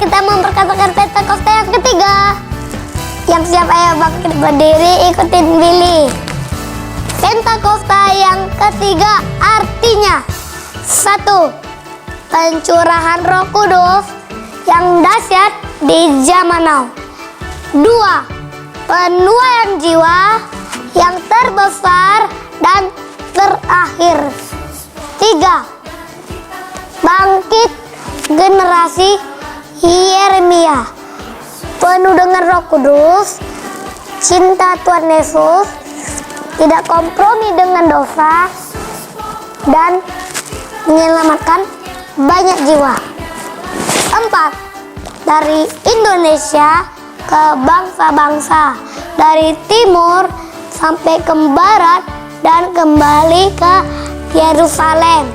kita memperkatakan Pentakosta yang ketiga. Yang siap ayo bangkit berdiri, ikutin Billy. Pentakosta yang ketiga artinya 1. Pencurahan Roh Kudus yang dahsyat di zaman now. 2. Penuaian jiwa yang terbesar dan terakhir. 3. Bangkit generasi Yeremia, penuh dengan Roh Kudus, cinta Tuhan Yesus, tidak kompromi dengan dosa, dan menyelamatkan banyak jiwa. 4. Dari Indonesia ke bangsa-bangsa, dari timur sampai ke barat dan kembali ke Yerusalem.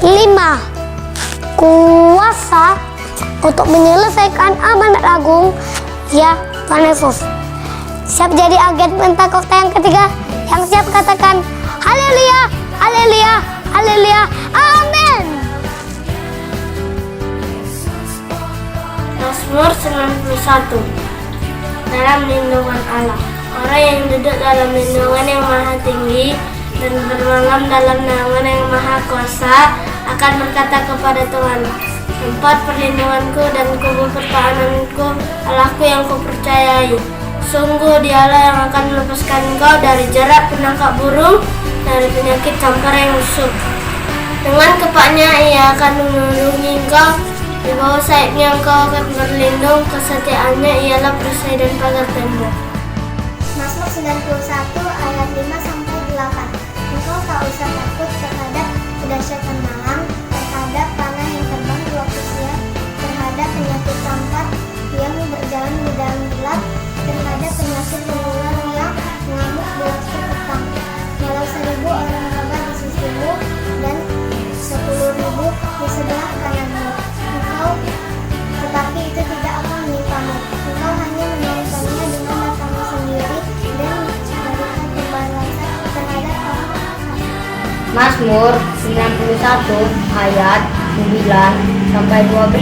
5. Kuasa untuk menyelesaikan amanat agung ya Tuhan Yesus. Siap jadi agen Pentakosta yang ketiga? Yang siap katakan haleluya, haleluya, haleluya, amin. Mazmur 91. Dalam lindungan Allah. Orang yang duduk dalam lindungan yang maha tinggi dan bermalam dalam naungan yang maha kuasa akan berkata kepada Tuhan, tempat perlindunganku dan kubu pertahananku, Allahku yang kupercayai. Sungguh dialah yang akan melepaskan engkau dari jerat penangkap burung, dari penyakit campur yang musuh. Dengan kepaknya ia akan melindungi engkau, di bawah sayapnya engkau akan berlindung, kesetiaannya ialah perisai dan pagar tembok. Mazmur 91 ayat 5-8. Engkau tak usah takut terhadap kedahsyatan malam, terhadap panah yang terbang di waktu siang, terhadap penyakit campak yang berjalan di dalam gelap, terhadap penyakit menular yang mengamuk di waktu petang. Walau 1000 orang tabah di sisimu dan 10.000 di sebelah kananmu, tetapi itu tidak akan menimpamu. Engkau hanya menemukannya dengan matamu sendiri dan memberikan pembalasan terhadap orang. Mazmur 91 ayat 9-12.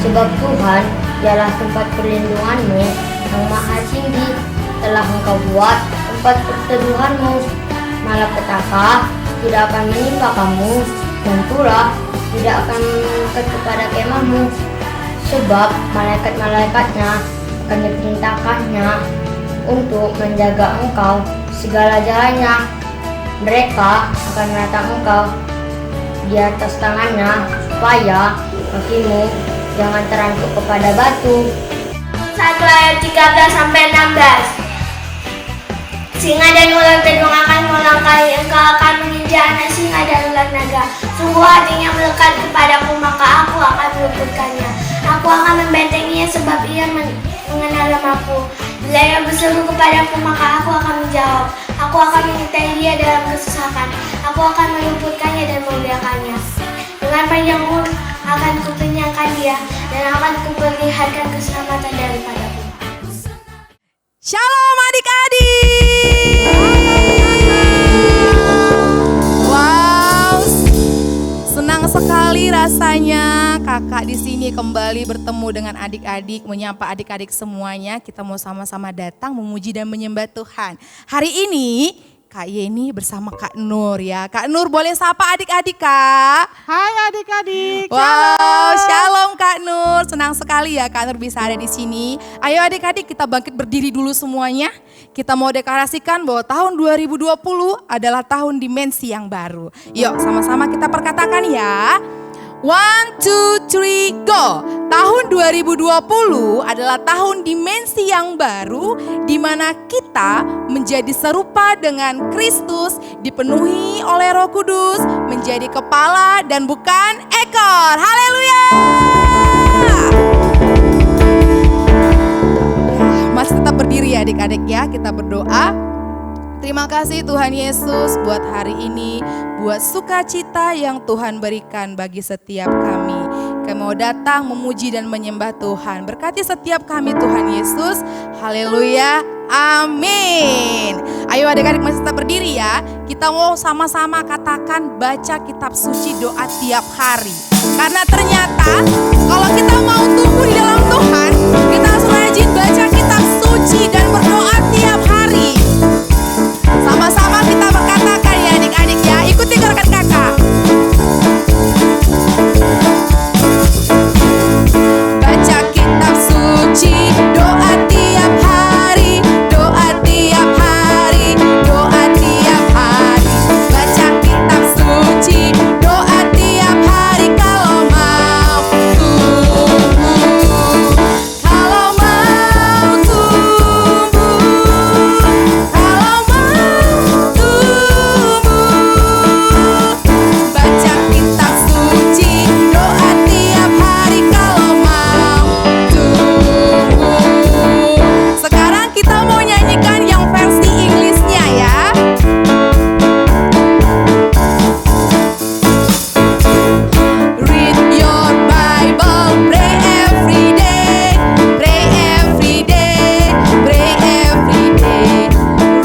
Sebab Tuhan ialah tempat perlindunganmu yang maha tinggi, telah engkau buat tempat perteduhanmu. Malapetaka tidak akan menimpa kamu, dan pula tidak akan mendekat kepada kemahmu. Sebab malaikat-malaikatnya akan diperintahkannya untuk menjaga engkau segala jalannya. Mereka akan menatang engkau di atas tangannya, supaya kakimu jangan terangkut kepada batu. 1 ayat 13-16. Singa dan ular gedung akan melangkahi engkau, akan menginjak anak singa dan ular naga. Sungguh hatinya melekat kepadaku, maka aku akan meluputkannya. Aku akan membentenginya sebab ia mengenal namaku. Bila ia berseru kepadaku, maka aku akan menjawab. Aku akan menyertai dia dalam kesusahan. Aku akan meluputkannya dan memuliakannya. Dengan panjang umur akan kukenyangkan dia, dan akan kuperlihatkan keselamatan daripadaku. Shalom adik-adik. Wow, senang sekali rasanya kakak di sini kembali bertemu dengan adik-adik, menyapa adik-adik semuanya. Kita mau sama-sama datang memuji dan menyembah Tuhan. Hari ini Kak Yeni bersama Kak Nur ya. Kak Nur boleh sapa adik-adik Kak? Hai adik-adik. Wow, shalom Kak Nur. Senang sekali ya Kak Nur bisa ada di sini. Ayo adik-adik kita bangkit berdiri dulu semuanya. Kita mau deklarasikan bahwa tahun 2020 adalah tahun dimensi yang baru. Yuk sama-sama kita perkatakan ya. 1, 2, 3, go. Tahun 2020 adalah tahun dimensi yang baru di mana kita menjadi serupa dengan Kristus, dipenuhi oleh Roh Kudus, menjadi kepala dan bukan ekor. Haleluya. Masih tetap berdiri ya adik-adik ya, kita berdoa. Terima kasih Tuhan Yesus buat hari ini, buat sukacita yang Tuhan berikan bagi setiap kami. Kami mau datang memuji dan menyembah Tuhan. Berkati setiap kami Tuhan Yesus. Haleluya. Amin. Ayo adik-adik masih tetap berdiri ya. Kita mau sama-sama katakan baca kitab suci doa tiap hari. Karena ternyata Kalau kita mau tumbuh di dalam Tuhan, kita harus rajin baca kitab suci dan berdoa tiap hari. Sama-sama kita berkatakan ya adik-adik ya, ikuti gerakan kakak. Baca kitab suci, doa tiap hari, doa tiap hari, doa tiap hari. Baca kitab suci, doa tiap hari kalau mau tumbuh. Kalau mau tumbuh, kalau mau tumbuh. Baca kitab suci, doa tiap hari kalau mau tumbuh. Sekarang kita mau nyanyikan yang versi Inggrisnya ya. Read your Bible, pray every day, pray every day, pray every day.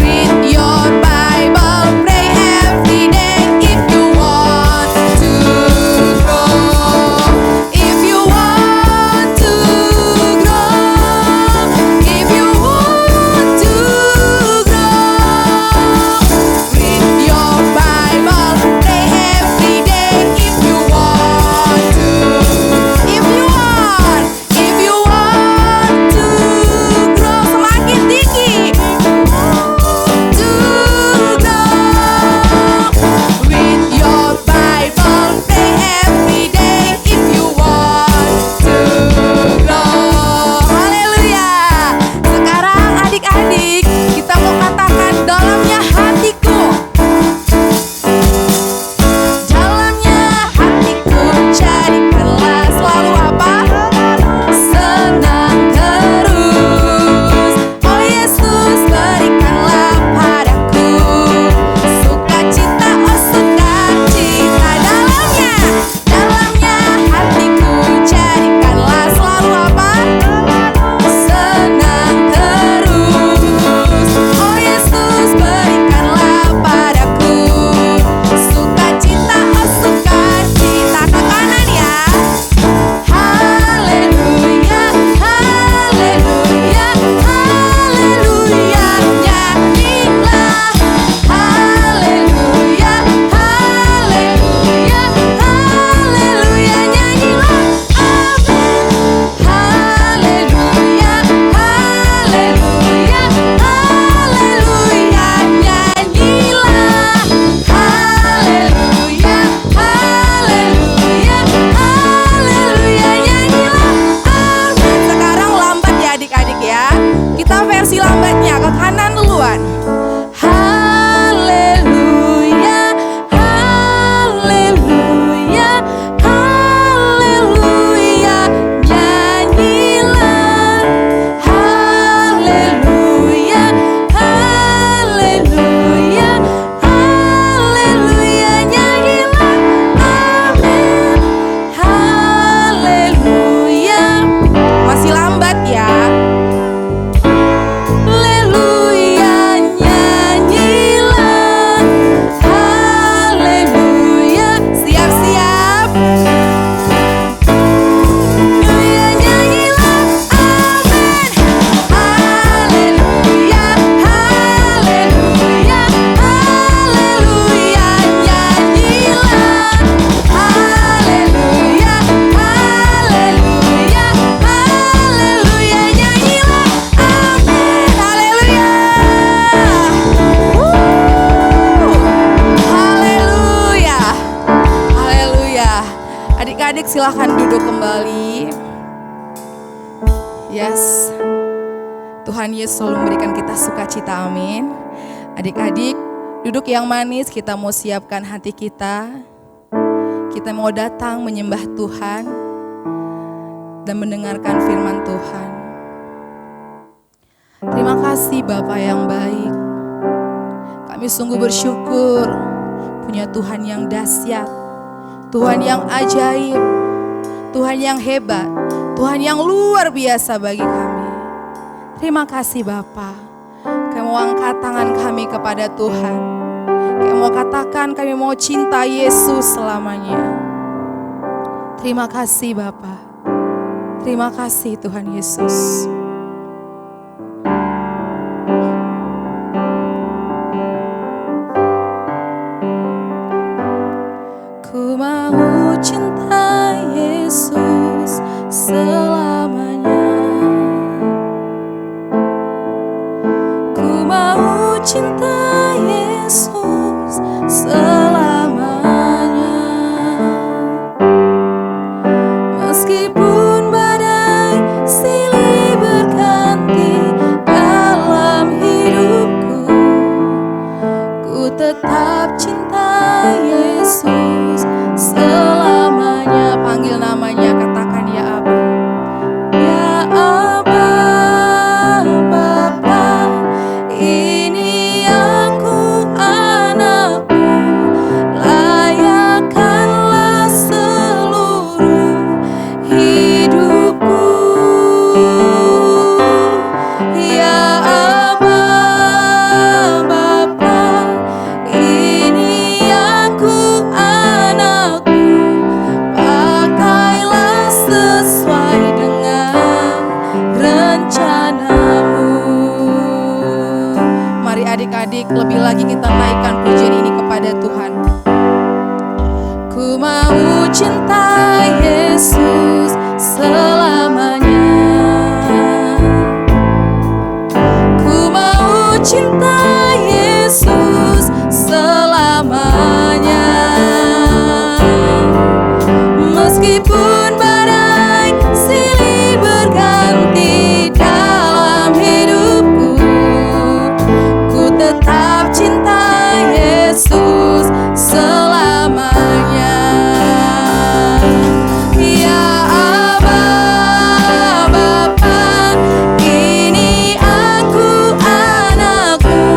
Read your Bible, pray every day if you want to grow. If you want to grow, if you want to grow. Read your Bible, pray every day if you want to. If you want to grow semakin tinggi. To grow. Read your Bible, pray every day if you want to grow. Haleluya. Sekarang adik-adik, kita mau katakan dalamnya hatiku. Dalamnya hatiku jadikanlah selalu apa? Senang terus. Oh Yesus berikanlah padaku sukacita, oh sukacita. Dalamnya hatiku jadikanlah selalu apa? Senang terus. Oh Yesus berikanlah padaku sukacita, oh sukacita. Ke kanan ya. Haleluya, haleluya, haleluya, nyanyilah. Haleluya, haleluya, haleluya, nyanyilah. Amin. Haleluya, haleluya, haleluya, nyanyilah. Haleluya, haleluya, haleluya, nyanyilah. Amin. Sekarang lambat ya adik-adik ya. Kita versi lambatnya ke kanan duluan. Haleluya, haleluya, haleluya, nyanyilah. Haleluya, haleluya, haleluya, nyanyilah. Amin. Haleluya. Masih lambat ya. Haleluya, nyanyilah. Haleluya. Siap-siap. Haleluya, nyanyilah. Amin. Haleluya, haleluya, haleluya, nyanyilah. Haleluya, haleluya, haleluya, nyanyilah. Amin. Haleluya. Haleluya. Haleluya. Adik-adik silahkan duduk kembali. Yes. Tuhan Yesus selalu memberikan kita sukacita, amin. Adik-adik, duduk yang manis, kita mau siapkan hati kita. Kita mau datang menyembah Tuhan dan mendengarkan firman Tuhan. Terima kasih Bapa yang baik. Kami sungguh bersyukur punya Tuhan yang dahsyat, Tuhan yang ajaib, Tuhan yang hebat, Tuhan yang luar biasa bagi kami. Terima kasih Bapa. Kami mau angkat tangan kami kepada Tuhan. Kami mau katakan kami mau cinta Yesus selamanya. Terima kasih Bapa. Terima kasih Tuhan Yesus. Ku mau cinta Yesus selamanya. Ku mau cinta Yesus selamanya. Meskipun badai silih berganti dalam hidupku, ku tetap cinta Yesus selamanya. Panggil namanya, katakan ya Aba. Ya Aba, Bapa, ini aku anakmu, layakkanlah seluruh hidupku. Ya Aba, Bapa, ini aku anakmu, pakailah sesuai dengan rencanamu. Mari adik-adik, lebih lagi kita naikkan pujian ini kepada Tuhan. Ku mau cinta Yesus selamanya. Ku mau cinta Yesus selamanya. Meskipun badai silih berganti dalam hidupku, ku tetap cinta Yesus selamanya. Ya Aba, Bapa, ini aku anakmu,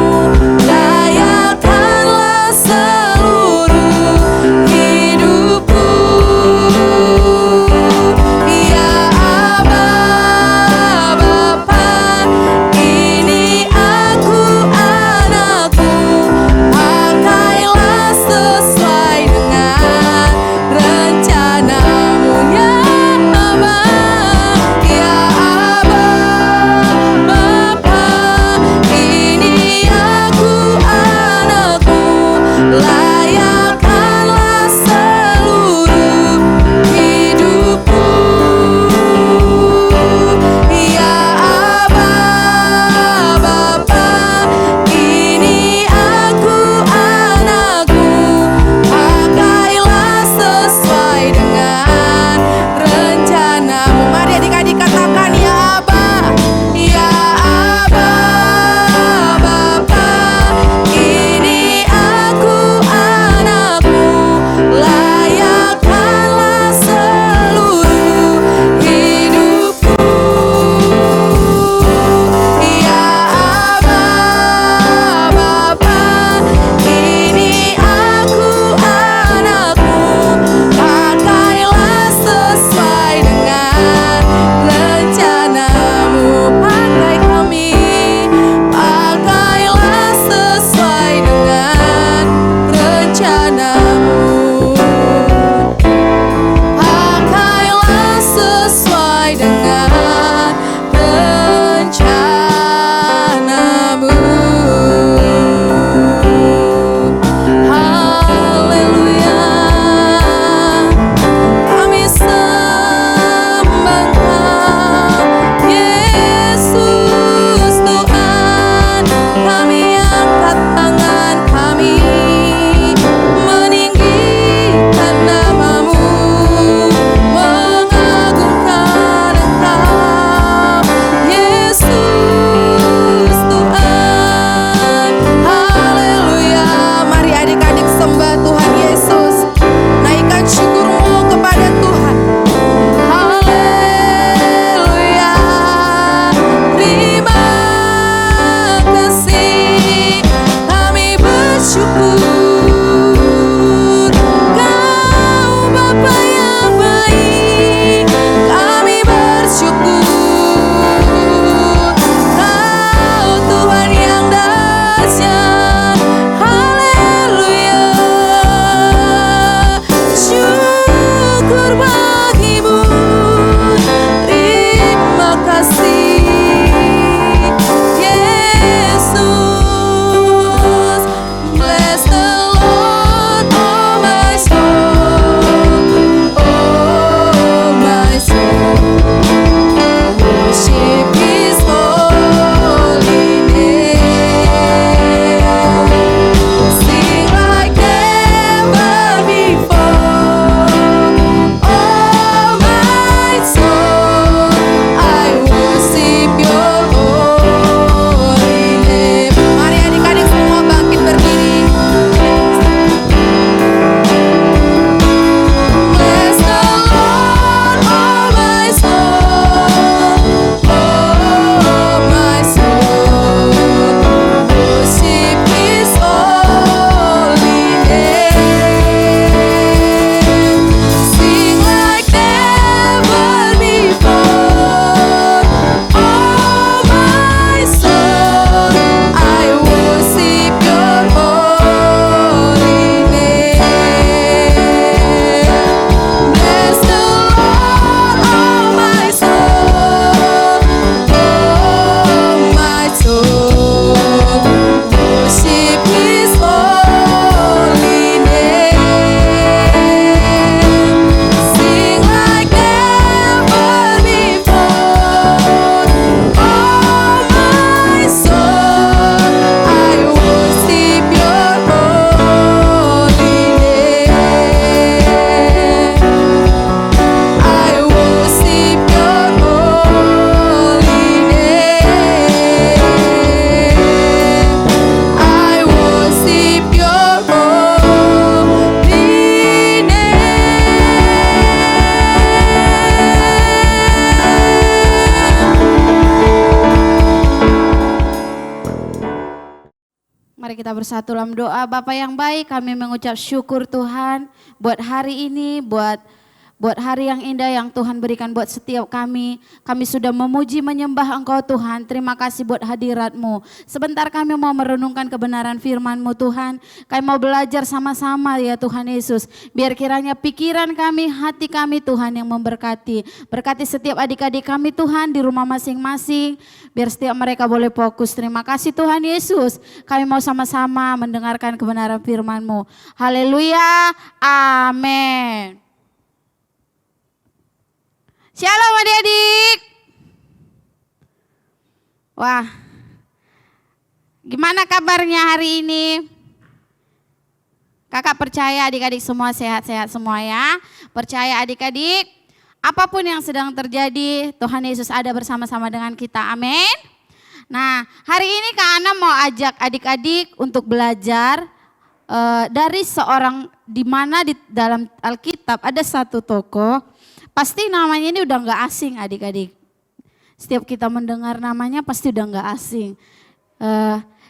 kita bersatu dalam doa. Bapa yang baik, kami mengucap syukur Tuhan buat hari ini, buat hari yang indah yang Tuhan berikan buat setiap kami. Kami sudah memuji menyembah Engkau Tuhan. Terima kasih buat hadirat-Mu. Sebentar kami mau merenungkan kebenaran firman-Mu Tuhan. Kami mau belajar sama-sama ya Tuhan Yesus. Biar kiranya pikiran kami, hati kami Tuhan yang memberkati. Berkati setiap adik-adik kami Tuhan di rumah masing-masing. Biar setiap mereka boleh fokus. Terima kasih Tuhan Yesus. Kami mau sama-sama mendengarkan kebenaran firman-Mu. Haleluya. Amin. Shalom adik-adik. Wah, gimana kabarnya hari ini? Kakak percaya adik-adik semua sehat-sehat semua ya. Percaya adik-adik, apapun yang sedang terjadi, Tuhan Yesus ada bersama-sama dengan kita. Amin. Nah, hari ini Kak Ana mau ajak adik-adik untuk belajar dari seorang, di mana di dalam Alkitab ada satu tokoh. Pasti namanya ini udah gak asing adik-adik. Setiap kita mendengar namanya pasti udah gak asing.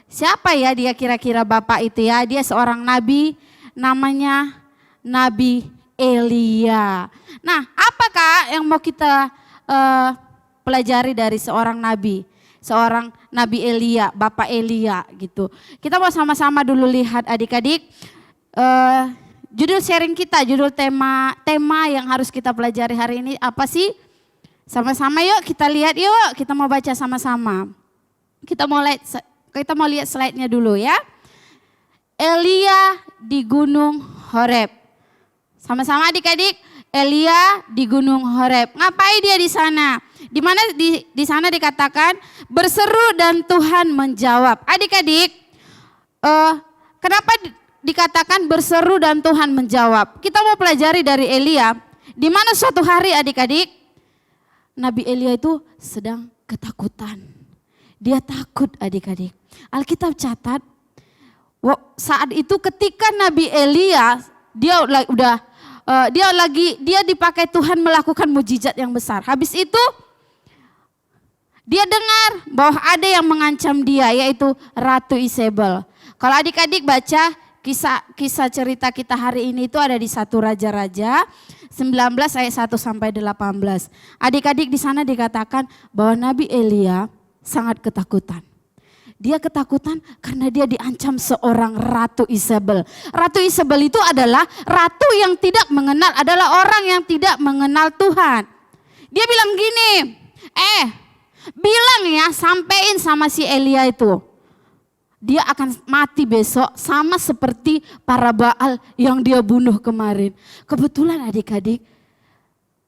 Siapa ya dia kira-kira bapak itu ya? Dia seorang nabi, namanya Nabi Elia. Nah, apakah yang mau kita pelajari dari seorang nabi? Seorang Nabi Elia, Bapak Elia gitu. Kita mau sama-sama dulu lihat adik-adik. Judul sharing kita, judul tema yang harus kita pelajari hari ini apa sih? Sama-sama yuk kita lihat yuk, kita mau baca sama-sama. Kita mau lihat slide-nya dulu ya. Elia di Gunung Horeb. Sama-sama adik-adik, Elia di Gunung Horeb. Ngapain dia di sana? Di mana di sana dikatakan berseru dan Tuhan menjawab. Adik-adik, kenapa dikatakan berseru dan Tuhan menjawab? Kita mau pelajari dari Elia, di mana suatu hari adik-adik, Nabi Elia itu sedang ketakutan. Dia takut adik-adik. Alkitab catat, saat itu ketika Nabi Elia, dia dipakai Tuhan melakukan mujizat yang besar. Habis itu, dia dengar bahwa ada yang mengancam dia, yaitu Ratu Isabel. Kalau adik-adik baca kisah cerita kita hari ini itu ada di 1 Raja-Raja 19 ayat 1 sampai 18. Adik-adik di sana dikatakan bahwa Nabi Elia sangat ketakutan. Dia ketakutan karena dia diancam seorang Ratu Isabel. Ratu Isabel itu adalah ratu yang tidak mengenal, adalah orang yang tidak mengenal Tuhan. Dia bilang gini, bilang ya, sampein sama si Elia itu. Dia akan mati besok sama seperti para Baal yang dia bunuh kemarin. Kebetulan adik-adik,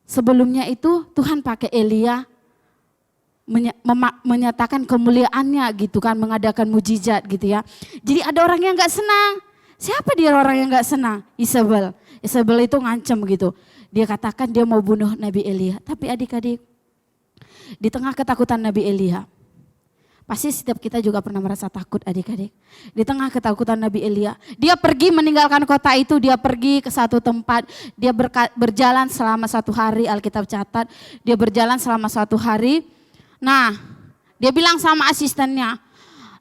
sebelumnya itu Tuhan pakai Elia menyatakan kemuliaannya gitu kan, mengadakan mujizat gitu ya. Jadi ada orang yang gak senang. Siapa dia orang yang gak senang? Isabel. Isabel itu ngancem gitu. Dia katakan dia mau bunuh Nabi Elia. Tapi adik-adik, di tengah ketakutan Nabi Elia, pasti setiap kita juga pernah merasa takut adik-adik. Di tengah ketakutan Nabi Elia, dia pergi meninggalkan kota itu, dia pergi ke satu tempat, dia berjalan selama 1 hari, Alkitab catat, dia berjalan selama 1 hari. Nah, dia bilang sama asistennya,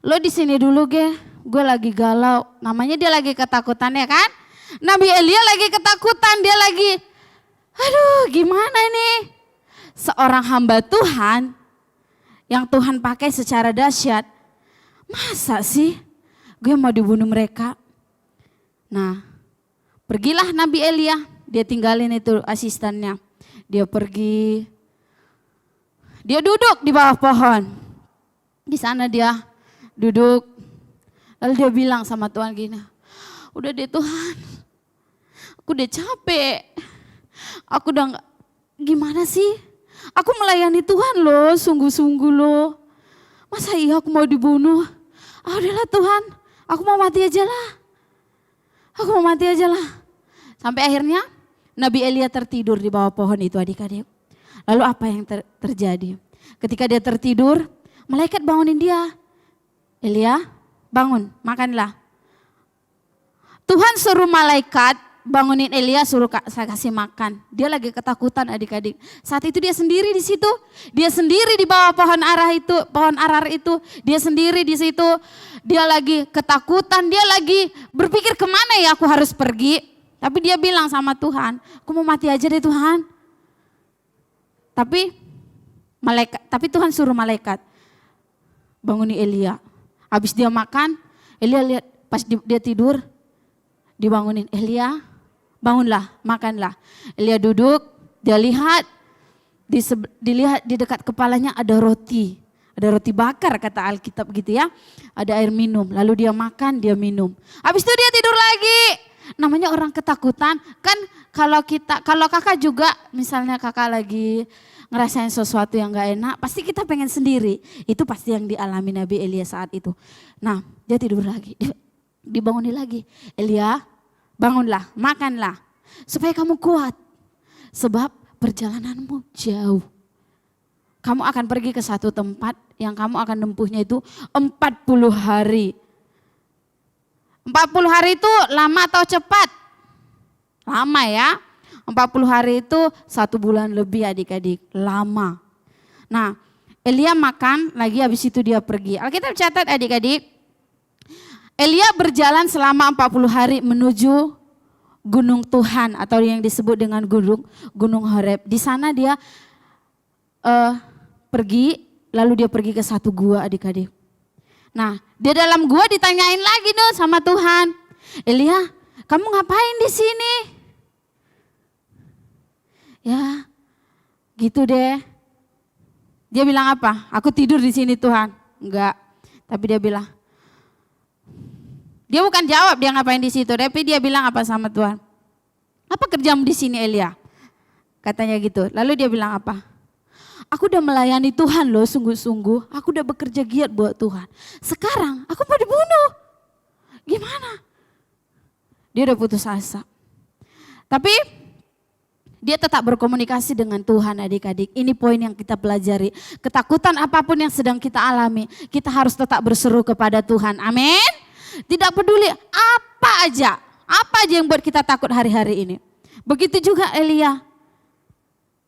lo di sini dulu gue lagi galau. Namanya dia lagi ketakutan ya kan? Nabi Elia lagi ketakutan, dia lagi, aduh gimana ini? Seorang hamba Tuhan yang Tuhan pakai secara dahsyat, masa sih gue mau dibunuh mereka? Nah, pergilah Nabi Elia, dia tinggalin itu asistennya. Dia pergi, dia duduk di bawah pohon. Di sana dia duduk, lalu dia bilang sama Tuhan gini, udah deh Tuhan, aku udah capek, aku udah gak, gimana sih? Aku melayani Tuhan loh, sungguh-sungguh loh. Masa iya aku mau dibunuh? Udahlah Tuhan, aku mau mati aja lah. Aku mau mati aja lah. Sampai akhirnya Nabi Elia tertidur di bawah pohon itu adik-adik. Lalu apa yang terjadi? Ketika dia tertidur, malaikat bangunin dia. Elia, bangun, makanlah. Tuhan suruh malaikat bangunin Elia, suruh saya kasih makan. Dia lagi ketakutan adik-adik. Saat itu dia sendiri di situ. Dia sendiri di bawah pohon arar itu. Dia sendiri di situ. Dia lagi ketakutan. Dia lagi berpikir kemana ya aku harus pergi. Tapi dia bilang sama Tuhan, aku mau mati aja deh Tuhan. Tapi Tuhan suruh malaikat bangunin Elia. Habis dia makan, Elia lihat pas dia tidur, dibangunin, Elia bangunlah, makanlah. Elia duduk, dia lihat, dilihat di dekat kepalanya ada roti bakar kata Alkitab gitu ya. Ada air minum, lalu dia makan, dia minum. Habis itu dia tidur lagi. Namanya orang ketakutan, kan kalau kakak juga misalnya kakak lagi ngerasain sesuatu yang gak enak, pasti kita pengen sendiri. Itu pasti yang dialami Nabi Elia saat itu. Nah, dia tidur lagi, dibangunin lagi. Elia, bangunlah, makanlah, supaya kamu kuat. Sebab perjalananmu jauh. Kamu akan pergi ke satu tempat yang kamu akan nempuhnya itu 40 hari. 40 hari itu lama atau cepat? Lama ya. 40 hari itu 1 bulan lebih adik-adik. Lama. Nah, Elia makan lagi, habis itu dia pergi. Alkitab catat adik-adik. Elia berjalan selama 40 hari menuju gunung Tuhan atau yang disebut dengan gunung Horeb. Di sana dia pergi, lalu dia pergi ke satu gua adik-adik. Nah, dia dalam gua ditanyain lagi dong sama Tuhan. Elia, kamu ngapain di sini? Ya, gitu deh. Dia bilang apa? Aku tidur di sini Tuhan. Enggak. Tapi dia bilang, dia bukan jawab dia ngapain di situ, tapi dia bilang apa sama Tuhan? Apa kerjamu di sini Elia? Katanya gitu. Lalu dia bilang apa? Aku udah melayani Tuhan loh sungguh-sungguh. Aku udah bekerja giat buat Tuhan. Sekarang aku mau dibunuh. Gimana? Dia udah putus asa. Tapi dia tetap berkomunikasi dengan Tuhan adik-adik. Ini poin yang kita pelajari. Ketakutan apapun yang sedang kita alami, kita harus tetap berseru kepada Tuhan. Amin. Tidak peduli apa aja yang buat kita takut hari-hari ini. Begitu juga Elia.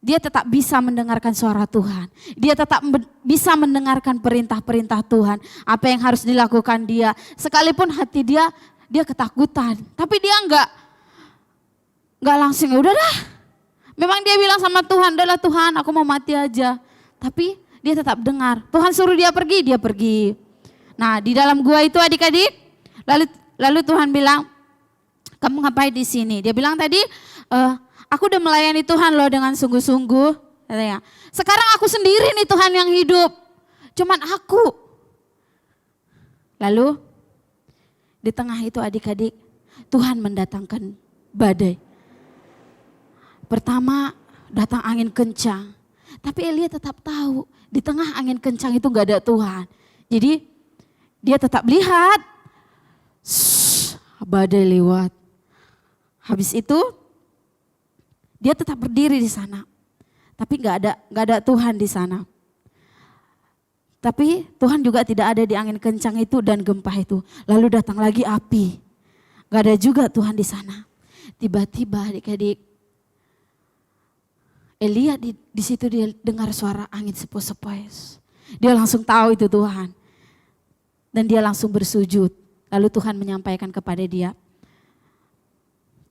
Dia tetap bisa mendengarkan suara Tuhan. Dia tetap bisa mendengarkan perintah-perintah Tuhan. Apa yang harus dilakukan dia. Sekalipun hati dia ketakutan. Tapi dia enggak langsung, udah dah. Memang dia bilang sama Tuhan, udahlah Tuhan aku mau mati aja. Tapi dia tetap dengar. Tuhan suruh dia pergi. Nah di dalam gua itu adik-adik, lalu Tuhan bilang, kamu ngapain di sini? Dia bilang tadi, aku udah melayani Tuhan loh dengan sungguh-sungguh. Sekarang aku sendiri nih Tuhan yang hidup. Cuman aku. Lalu di tengah itu adik-adik, Tuhan mendatangkan badai. Pertama datang angin kencang. Tapi Elia tetap tahu di tengah angin kencang itu gak ada Tuhan. Jadi dia tetap lihat. Badai lewat. Habis itu dia tetap berdiri di sana. Tapi gak ada Tuhan di sana. Tapi Tuhan juga tidak ada di angin kencang itu dan gempa itu. Lalu datang lagi api. Gak ada juga Tuhan di sana. Tiba-tiba adik-adik, Elia di situ dia dengar suara angin sepoi-sepoi. Dia langsung tahu itu Tuhan. Dan dia langsung bersujud. Lalu Tuhan menyampaikan kepada dia.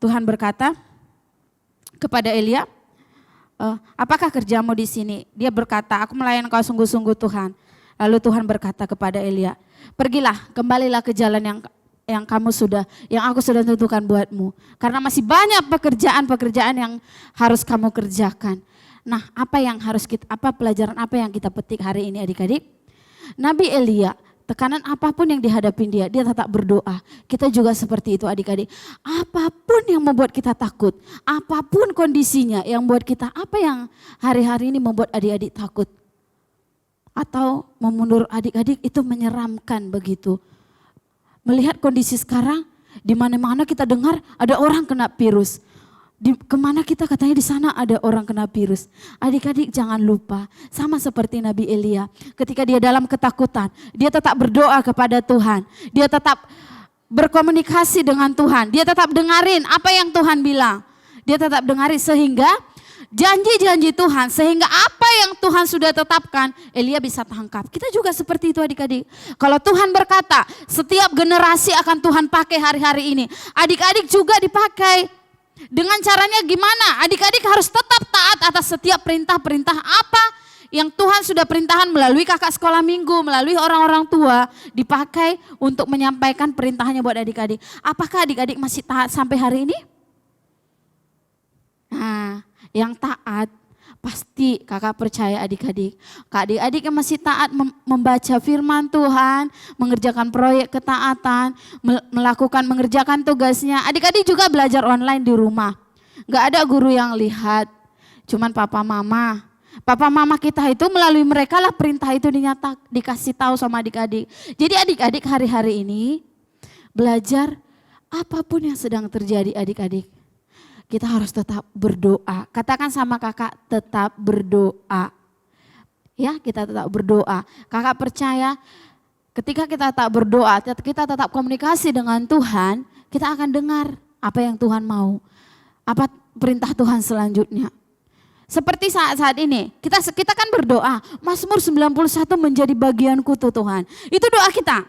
Tuhan berkata kepada Elia, apakah kerjamu di sini? Dia berkata, aku melayani kau sungguh-sungguh Tuhan. Lalu Tuhan berkata kepada Elia, pergilah, kembalilah ke jalan yang aku sudah tentukan buatmu. Karena masih banyak pekerjaan yang harus kamu kerjakan. Nah, pelajaran apa yang kita petik hari ini adik-adik? Nabi Elia, tekanan apapun yang dihadapin dia tetap berdoa. Kita juga seperti itu adik-adik. Apapun yang membuat kita takut, apapun kondisinya yang membuat kita, apa yang hari-hari ini membuat adik-adik takut? Atau menurut adik-adik itu menyeramkan begitu. Melihat kondisi sekarang, di mana-mana kita dengar ada orang kena virus. Kemana kita katanya di sana ada orang kena virus. Adik-adik jangan lupa, sama seperti Nabi Elia. Ketika dia dalam ketakutan, dia tetap berdoa kepada Tuhan. Dia tetap berkomunikasi dengan Tuhan. Dia tetap dengarin apa yang Tuhan bilang. Dia tetap dengarin sehingga janji-janji Tuhan, sehingga apa yang Tuhan sudah tetapkan, Elia bisa tangkap. Kita juga seperti itu adik-adik. Kalau Tuhan berkata, setiap generasi akan Tuhan pakai hari-hari ini. Adik-adik juga dipakai. Dengan caranya gimana? Adik-adik harus tetap taat atas setiap perintah-perintah apa yang Tuhan sudah perintahkan melalui kakak sekolah minggu, melalui orang-orang tua, dipakai untuk menyampaikan perintahnya buat adik-adik. Apakah adik-adik masih taat sampai hari ini? Nah, yang taat pasti kakak percaya adik-adik. Adik-adik yang masih taat membaca firman Tuhan, mengerjakan proyek ketaatan, mengerjakan tugasnya. Adik-adik juga belajar online di rumah. Gak ada guru yang lihat, cuman papa mama. Papa mama kita itu melalui mereka lah perintah itu dikasih tahu sama adik-adik. Jadi adik-adik hari-hari ini belajar apapun yang sedang terjadi adik-adik. Kita harus tetap berdoa. Katakan sama kakak, tetap berdoa. Ya, kita tetap berdoa. Kakak percaya ketika kita tetap berdoa, kita tetap komunikasi dengan Tuhan, kita akan dengar apa yang Tuhan mau. Apa perintah Tuhan selanjutnya. Seperti saat-saat ini, kita kan berdoa, Mazmur 91 menjadi bagianku tuh Tuhan. Itu doa kita.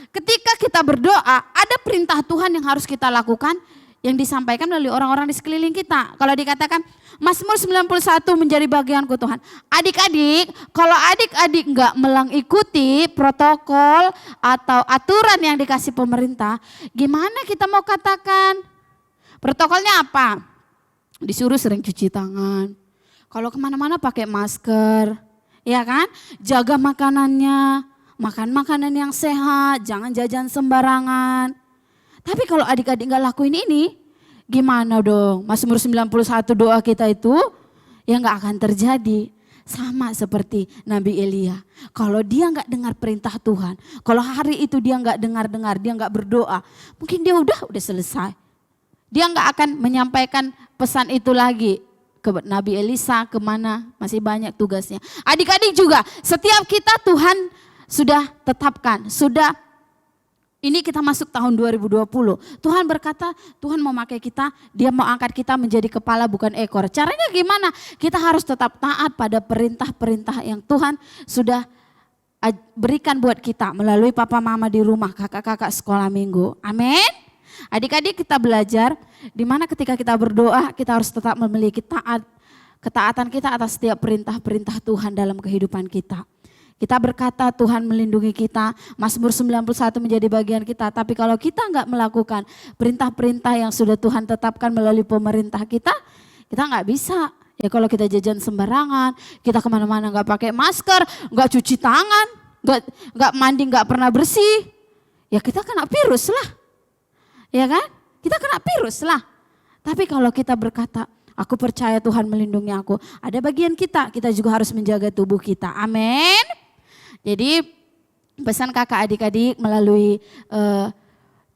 Ketika kita berdoa, ada perintah Tuhan yang harus kita lakukan, yang disampaikan melalui orang-orang di sekeliling kita. Kalau dikatakan Mazmur 91 menjadi bagianku Tuhan. Adik-adik, kalau adik-adik enggak mengikuti protokol atau aturan yang dikasih pemerintah, gimana kita mau katakan? Protokolnya apa? Disuruh sering cuci tangan. Kalau kemana-mana pakai masker, ya kan? Jaga makanannya, makan makanan yang sehat, jangan jajan sembarangan. Tapi kalau adik-adik nggak lakuin ini, gimana dong? Mazmur 91 doa kita itu ya nggak akan terjadi. Sama seperti Nabi Elia. Kalau dia nggak dengar perintah Tuhan, kalau hari itu dia nggak dengar-dengar, dia nggak berdoa, mungkin dia udah selesai. Dia nggak akan menyampaikan pesan itu lagi ke Nabi Elisa, kemana, masih banyak tugasnya. Adik-adik juga, setiap kita Tuhan sudah tetapkan, ini kita masuk tahun 2020. Tuhan berkata, Tuhan mau pakai kita, dia mau angkat kita menjadi kepala bukan ekor. Caranya gimana? Kita harus tetap taat pada perintah-perintah yang Tuhan sudah berikan buat kita melalui papa mama di rumah, kakak-kakak sekolah minggu. Amin. Adik-adik kita belajar di mana ketika kita berdoa kita harus tetap memiliki ketaatan kita atas setiap perintah-perintah Tuhan dalam kehidupan kita. Kita berkata Tuhan melindungi kita, Mazmur 91 menjadi bagian kita. Tapi kalau kita enggak melakukan perintah-perintah yang sudah Tuhan tetapkan melalui pemerintah kita enggak bisa. Ya kalau kita jajan sembarangan, kita kemana-mana enggak pakai masker, enggak cuci tangan, enggak mandi, enggak pernah bersih. Ya kita kena virus lah. Ya kan? Kita kena virus lah. Tapi kalau kita berkata, aku percaya Tuhan melindungi aku. Ada bagian kita juga harus menjaga tubuh kita. Amin. Jadi pesan kakak adik-adik melalui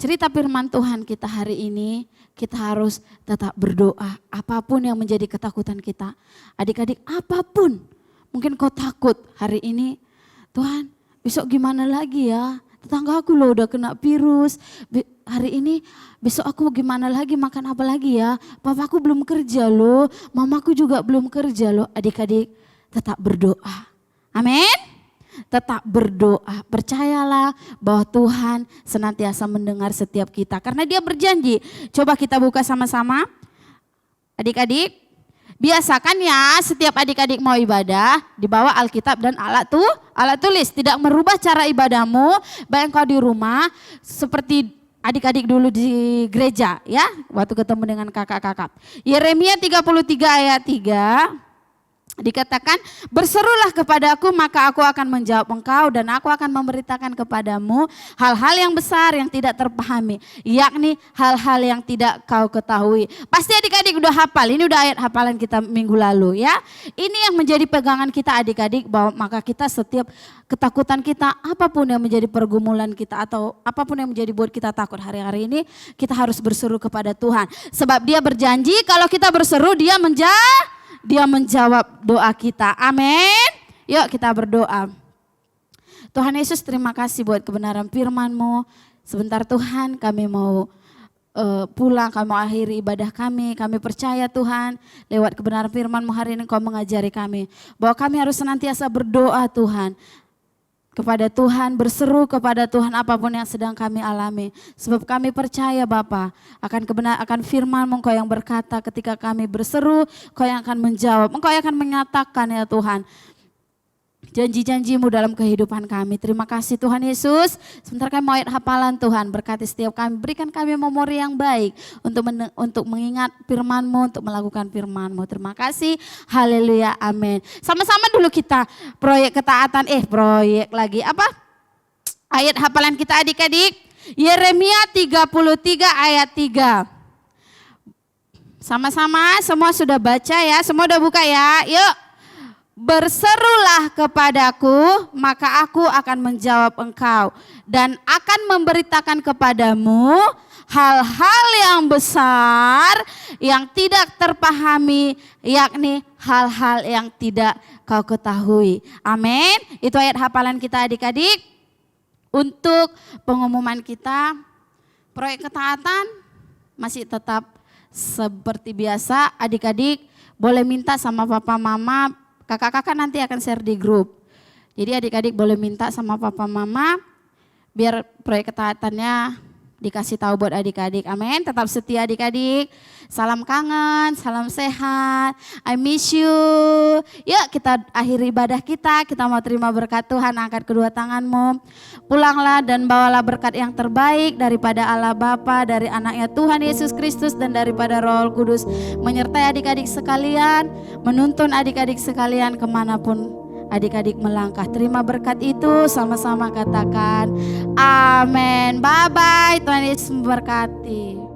cerita firman Tuhan kita hari ini, kita harus tetap berdoa. Apapun yang menjadi ketakutan kita. Adik-adik apapun, mungkin kau takut hari ini, Tuhan besok gimana lagi ya? Tetangga aku loh udah kena virus, hari ini besok aku gimana lagi, makan apa lagi ya? Papaku belum kerja loh, mamaku juga belum kerja loh. Adik-adik tetap berdoa. Amin. Tetap berdoa, percayalah bahwa Tuhan senantiasa mendengar setiap kita. Karena dia berjanji, coba kita buka sama-sama. Adik-adik, biasakan ya setiap adik-adik mau ibadah, dibawa Alkitab dan alat tulis. Tidak merubah cara ibadahmu, baik engkau di rumah, seperti adik-adik dulu di gereja ya, waktu ketemu dengan kakak-kakak. Yeremia 33 ayat 3. Dikatakan, berserulah kepadaku maka aku akan menjawab engkau dan aku akan memberitakan kepadamu hal-hal yang besar yang tidak terpahami, yakni hal-hal yang tidak kau ketahui. Pasti adik-adik udah hafal, ini udah ayat hafalan kita minggu lalu ya. Ini yang menjadi pegangan kita adik-adik, bahwa maka kita setiap ketakutan kita, apapun yang menjadi pergumulan kita atau apapun yang menjadi buat kita takut hari-hari ini, kita harus berseru kepada Tuhan. Sebab dia berjanji kalau kita berseru dia menjawab doa kita. Amin. Yuk kita berdoa. Tuhan Yesus, terima kasih buat kebenaran firman-Mu. Sebentar Tuhan, kami mau pulang, kami mau akhiri ibadah kami percaya Tuhan, lewat kebenaran firman-Mu hari ini Engkau mengajari kami, bahwa kami harus senantiasa berdoa Tuhan, kepada Tuhan, berseru kepada Tuhan apapun yang sedang kami alami. Sebab kami percaya Bapa akan firman-Mu Engkau yang berkata ketika kami berseru, Engkau yang akan menjawab, Engkau yang akan menyatakan ya Tuhan janji-janji-Mu dalam kehidupan kami. Terima kasih Tuhan Yesus. Sebentar kami mau ayat hafalan Tuhan, berkati setiap kami, berikan kami memori yang baik untuk mengingat firman-Mu, untuk melakukan firman-Mu. Terima kasih, haleluya, amin. Sama-sama dulu kita proyek ketaatan, proyek lagi apa? Ayat hafalan kita adik-adik, Yeremia 33 ayat 3. Sama-sama, semua sudah baca ya, semua udah buka ya, yuk. Berserulah kepadaku, maka aku akan menjawab engkau dan akan memberitakan kepadamu hal-hal yang besar yang tidak terpahami, yakni hal-hal yang tidak kau ketahui. Amin. Itu ayat hafalan kita adik-adik. Untuk pengumuman kita, proyek ketaatan masih tetap seperti biasa. Adik-adik boleh minta sama papa mama, kakak-kakak nanti akan share di grup. Jadi adik-adik boleh minta sama papa mama biar proyek ketaatannya dikasih tahu buat adik-adik. Amin. Tetap setia adik-adik. Salam kangen, salam sehat. I miss you. Yuk kita akhiri ibadah kita. Kita mau terima berkat Tuhan. Angkat kedua tanganmu. Pulanglah dan bawalah berkat yang terbaik daripada Allah Bapa, dari anaknya Tuhan Yesus Kristus, dan daripada Roh Kudus menyertai adik-adik sekalian, menuntun adik-adik sekalian kemanapun adik-adik melangkah. Terima berkat itu, sama-sama katakan amin. Bye-bye, Tuhan Yesus memberkati.